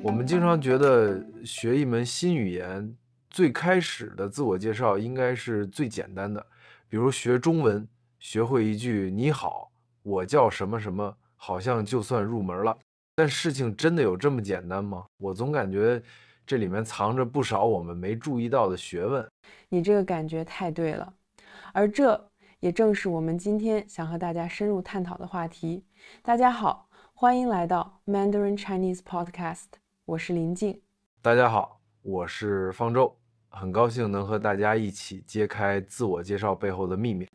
我们经常觉得学一门新语言，最开始的自我介绍应该是最简单的，比如学中文，学会一句“你好，我叫什么什么”，好像就算入门了。但事情真的有这么简单吗？我总感觉这里面藏着不少我们没注意到的学问。你这个感觉太对了，而这也正是我们今天想和大家深入探讨的话题。大家好，欢迎来到 Mandarin Chinese Podcast， 我是林静。大家好，我是方舟，很高兴能和大家一起揭开自我介绍背后的秘密。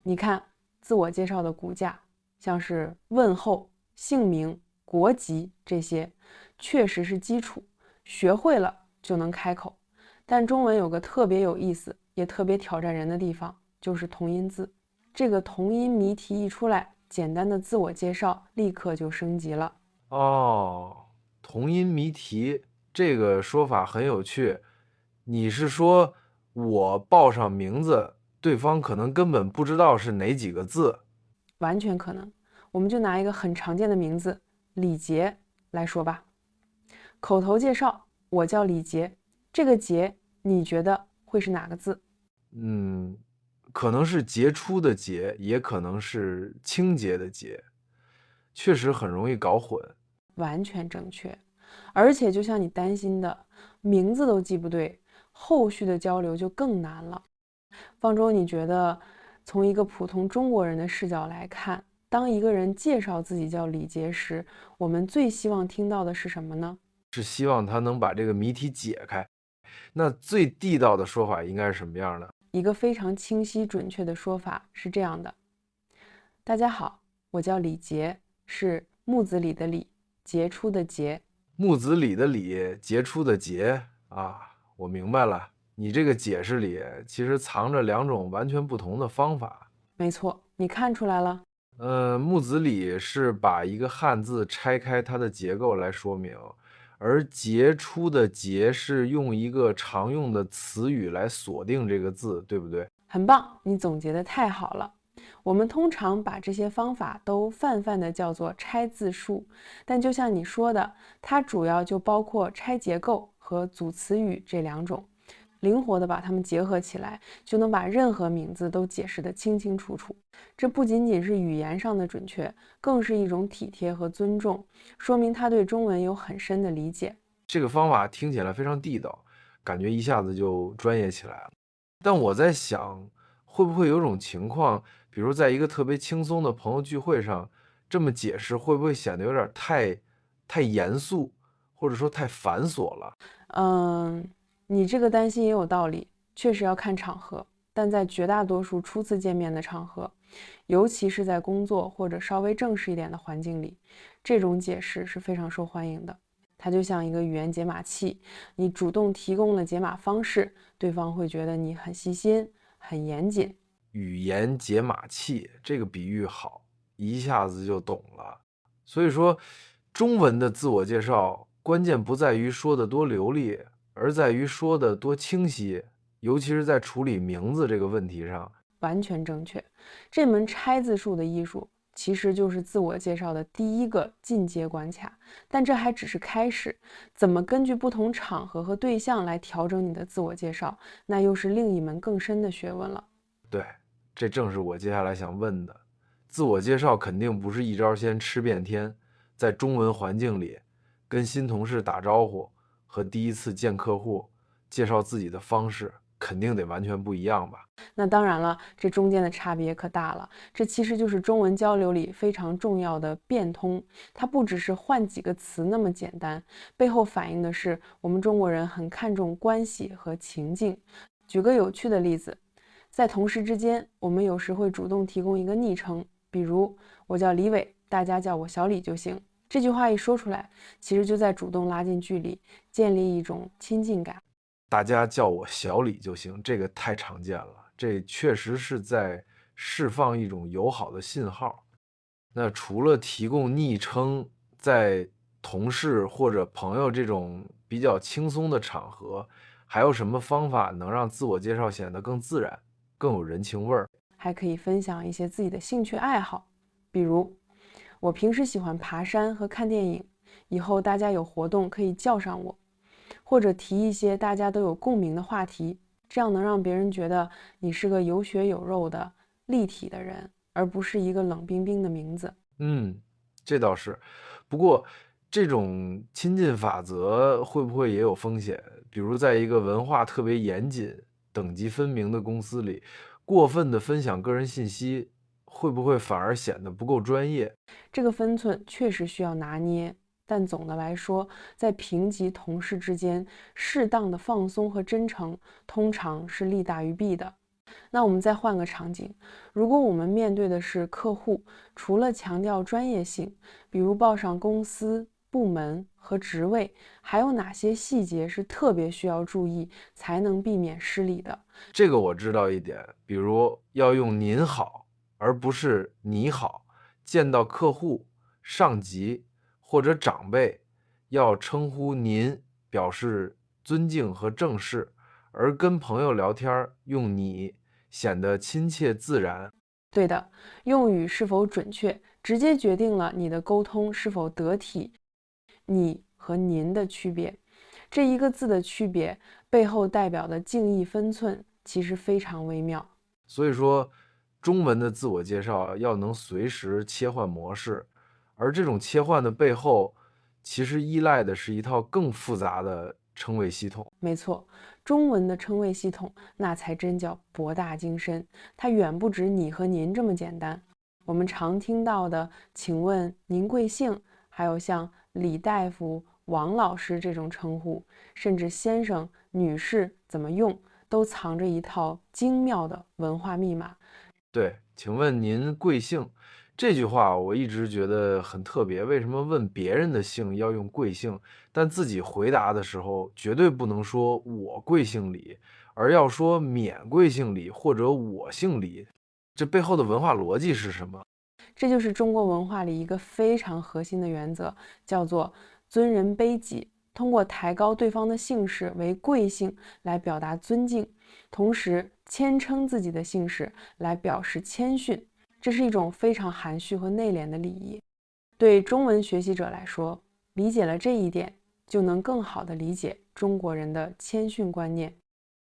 你看，自我介绍的骨架，像是问候、姓名、国籍这些，确实是基础，学会了就能开口。但中文有个特别有意思，也特别挑战人的地方，就是同音字。这个同音谜题一出来，简单的自我介绍立刻就升级了。哦，同音谜题这个说法很有趣。你是说我报上名字，对方可能根本不知道是哪几个字？完全可能。我们就拿一个很常见的名字李杰来说吧。口头介绍，我叫李杰，这个杰你觉得会是哪个字？嗯，可能是杰出的杰，也可能是清洁的洁，确实很容易搞混。完全正确。而且就像你担心的，名字都记不对，后续的交流就更难了。方舟，你觉得从一个普通中国人的视角来看，当一个人介绍自己叫李杰时，我们最希望听到的是什么呢？是希望他能把这个谜题解开。那最地道的说法应该是什么样的？一个非常清晰准确的说法是这样的：大家好，我叫李杰，是木子李的李，杰出的杰。木子李的李，杰出的杰啊，我明白了。你这个解释里其实藏着两种完全不同的方法。没错，你看出来了。木子李是把一个汉字拆开它的结构来说明，而杰出的杰是用一个常用的词语来锁定这个字，对不对？很棒，你总结的太好了。我们通常把这些方法都泛泛的叫做拆字术，但就像你说的，它主要就包括拆结构和组词语这两种，灵活的把它们结合起来，就能把任何名字都解释得清清楚楚。这不仅仅是语言上的准确，更是一种体贴和尊重，说明他对中文有很深的理解。这个方法听起来非常地道，感觉一下子就专业起来了。但我在想，会不会有种情况，比如在一个特别轻松的朋友聚会上，这么解释会不会显得有点太严肃，或者说太繁琐了？你这个担心也有道理，确实要看场合，但在绝大多数初次见面的场合，尤其是在工作或者稍微正式一点的环境里，这种解释是非常受欢迎的。它就像一个语言解码器，你主动提供了解码方式，对方会觉得你很细心、很严谨。语言解码器，这个比喻好，一下子就懂了。所以说，中文的自我介绍，关键不在于说的多流利，而在于说的多清晰，尤其是在处理名字这个问题上。完全正确。这门拆字术的艺术，其实就是自我介绍的第一个进阶关卡。但这还只是开始，怎么根据不同场合和对象来调整你的自我介绍，那又是另一门更深的学问了。对，这正是我接下来想问的。自我介绍肯定不是一招鲜吃遍天，在中文环境里，跟新同事打招呼和第一次见客户介绍自己的方式，肯定得完全不一样吧？那当然了，这中间的差别可大了。这其实就是中文交流里非常重要的变通，它不只是换几个词那么简单，背后反映的是我们中国人很看重关系和情境。举个有趣的例子，在同事之间，我们有时会主动提供一个昵称，比如我叫李伟，大家叫我小李就行。这句话一说出来，其实就在主动拉近距离，建立一种亲近感。大家叫我小李就行，这个太常见了，这确实是在释放一种友好的信号。那除了提供昵称，在同事或者朋友这种比较轻松的场合，还有什么方法能让自我介绍显得更自然、更有人情味儿？还可以分享一些自己的兴趣爱好，比如我平时喜欢爬山和看电影，以后大家有活动可以叫上我，或者提一些大家都有共鸣的话题，这样能让别人觉得你是个有血有肉的立体的人，而不是一个冷冰冰的名字。这倒是。不过，这种亲近法则会不会也有风险？比如在一个文化特别严谨、等级分明的公司里，过分的分享个人信息，会不会反而显得不够专业？这个分寸确实需要拿捏，但总的来说，在平级同事之间，适当的放松和真诚，通常是利大于弊的。那我们再换个场景，如果我们面对的是客户，除了强调专业性，比如报上公司、部门和职位，还有哪些细节是特别需要注意，才能避免失礼的？这个我知道一点，比如要用“您好”而不是“你好”。见到客户、上级或者长辈，要称呼“您”，表示尊敬和正式，而跟朋友聊天用“你”，显得亲切自然。对的，用语是否准确，直接决定了你的沟通是否得体。你和您的区别，这一个字的区别背后代表的敬意分寸，其实非常微妙。所以说，中文的自我介绍要能随时切换模式，而这种切换的背后，其实依赖的是一套更复杂的称谓系统。没错，中文的称谓系统那才真叫博大精深，它远不止你和您这么简单。我们常听到的“请问您贵姓”，还有像李大夫、王老师这种称呼，甚至先生、女士怎么用，都藏着一套精妙的文化密码。对，请问您贵姓？这句话我一直觉得很特别，为什么问别人的姓要用贵姓，但自己回答的时候绝对不能说我贵姓李，而要说免贵姓李或者我姓李？这背后的文化逻辑是什么？这就是中国文化里一个非常核心的原则，叫做尊人卑己。通过抬高对方的姓氏为贵姓来表达尊敬，同时谦称自己的姓氏来表示谦逊，这是一种非常含蓄和内敛的礼仪。对中文学习者来说，理解了这一点，就能更好地理解中国人的谦逊观念。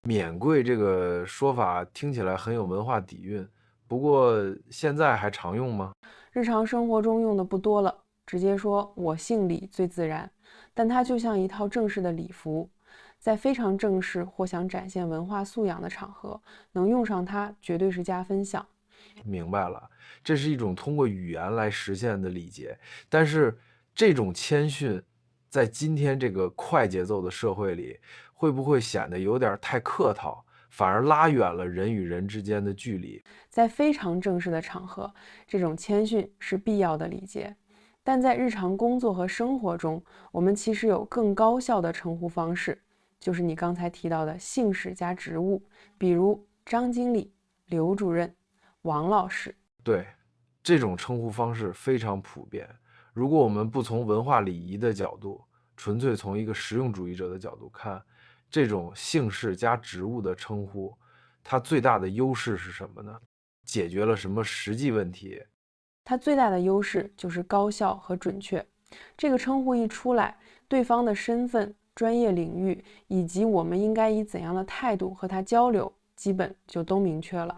免贵这个说法听起来很有文化底蕴，不过现在还常用吗？日常生活中用的不多了，直接说我姓李最自然，但它就像一套正式的礼服，在非常正式或想展现文化素养的场合，能用上它绝对是加分项。明白了，这是一种通过语言来实现的礼节，但是这种谦逊，在今天这个快节奏的社会里，会不会显得有点太客套，反而拉远了人与人之间的距离？在非常正式的场合，这种谦逊是必要的礼节，但在日常工作和生活中，我们其实有更高效的称呼方式，就是你刚才提到的姓氏加职务，比如张经理、刘主任、王老师。对，这种称呼方式非常普遍。如果我们不从文化礼仪的角度，纯粹从一个实用主义者的角度看，这种姓氏加职务的称呼，它最大的优势是什么呢？解决了什么实际问题？它最大的优势就是高效和准确。这个称呼一出来，对方的身份、专业领域以及我们应该以怎样的态度和他交流，基本就都明确了。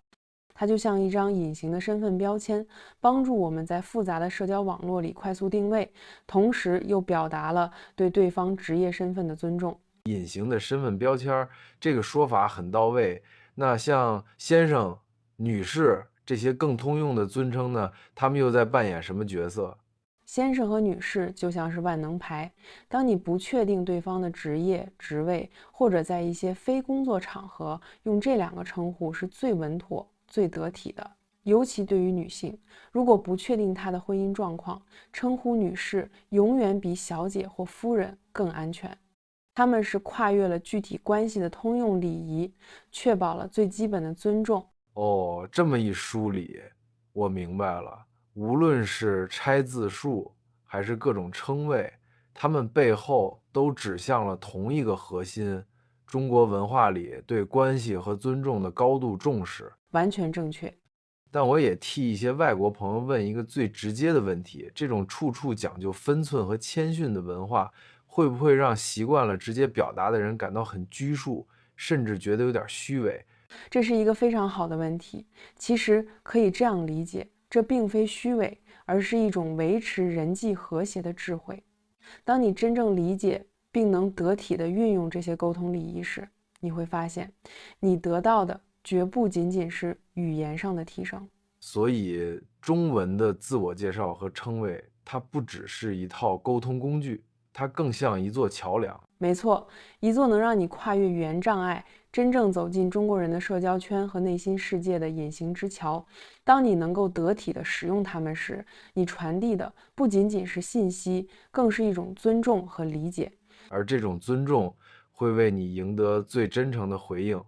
它就像一张隐形的身份标签，帮助我们在复杂的社交网络里快速定位，同时又表达了对对方职业身份的尊重。隐形的身份标签这个说法很到位。那像先生、女士这些更通用的尊称呢，他们又在扮演什么角色？先生和女士就像是万能牌，当你不确定对方的职业、职位，或者在一些非工作场合，用这两个称呼是最稳妥、最得体的。尤其对于女性，如果不确定她的婚姻状况，称呼女士永远比小姐或夫人更安全。他们是跨越了具体关系的通用礼仪，确保了最基本的尊重。哦，这么一梳理，我明白了。无论是拆字数，还是各种称谓，它们背后都指向了同一个核心：中国文化里对关系和尊重的高度重视。完全正确。但我也替一些外国朋友问一个最直接的问题：这种处处讲究分寸和谦逊的文化，会不会让习惯了直接表达的人感到很拘束，甚至觉得有点虚伪？这是一个非常好的问题。其实可以这样理解，这并非虚伪，而是一种维持人际和谐的智慧。当你真正理解并能得体地运用这些沟通礼仪时，你会发现，你得到的绝不仅仅是语言上的提升。所以，中文的自我介绍和称谓，它不只是一套沟通工具，它更像一座桥梁。没错，一座能让你跨越语言障碍，真正走进中国人的社交圈和内心世界的隐形之桥。当你能够得体地使用它们时，你传递的不仅仅是信息，更是一种尊重和理解。而这种尊重会为你赢得最真诚的回应。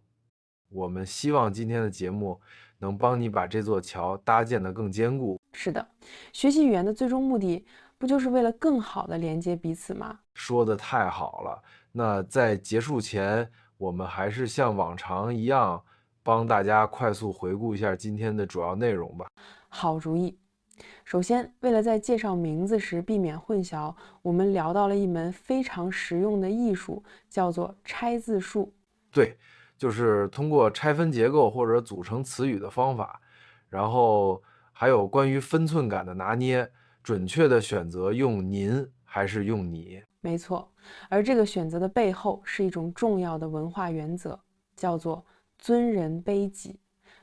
我们希望今天的节目能帮你把这座桥搭建得更坚固。是的，学习语言的最终目的，不就是为了更好地连接彼此吗？说得太好了。那在结束前，我们还是像往常一样，帮大家快速回顾一下今天的主要内容吧。好主意。首先，为了在介绍名字时避免混淆，我们聊到了一门非常实用的艺术，叫做拆字术。对，就是通过拆分结构或者组成词语的方法，然后还有关于分寸感的拿捏，准确的选择用您还是用你。没错，而这个选择的背后是一种重要的文化原则，叫做尊人卑己。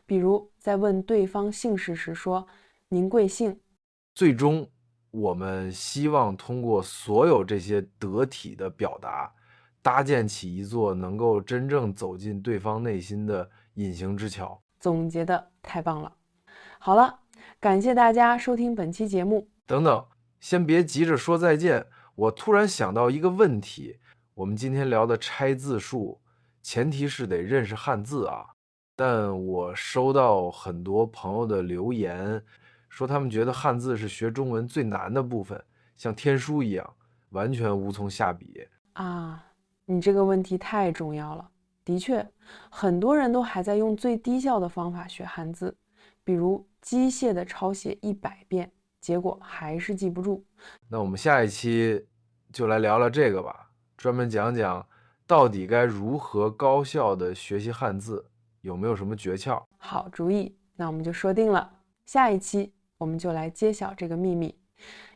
比如在问对方姓氏时说您贵姓。最终，我们希望通过所有这些得体的表达，搭建起一座能够真正走进对方内心的隐形之桥。总结的太棒了。好了，感谢大家收听本期节目。等等，先别急着说再见，我突然想到一个问题：我们今天聊的拆字术，前提是得认识汉字啊。但我收到很多朋友的留言，说他们觉得汉字是学中文最难的部分，像天书一样，完全无从下笔。啊，你这个问题太重要了。的确，很多人都还在用最低效的方法学汉字，比如机械的抄写100遍，结果还是记不住。那我们下一期就来聊聊这个吧，专门讲讲到底该如何高效的学习汉字，有没有什么诀窍？好主意，那我们就说定了。下一期我们就来揭晓这个秘密。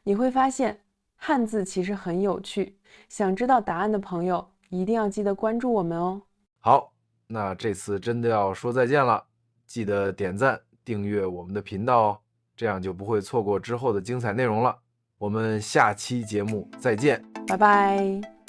你会发现汉字其实很有趣，想知道答案的朋友一定要记得关注我们哦。好，那这次真的要说再见了，记得点赞、订阅我们的频道哦，这样就不会错过之后的精彩内容了。我们下期节目再见，拜拜。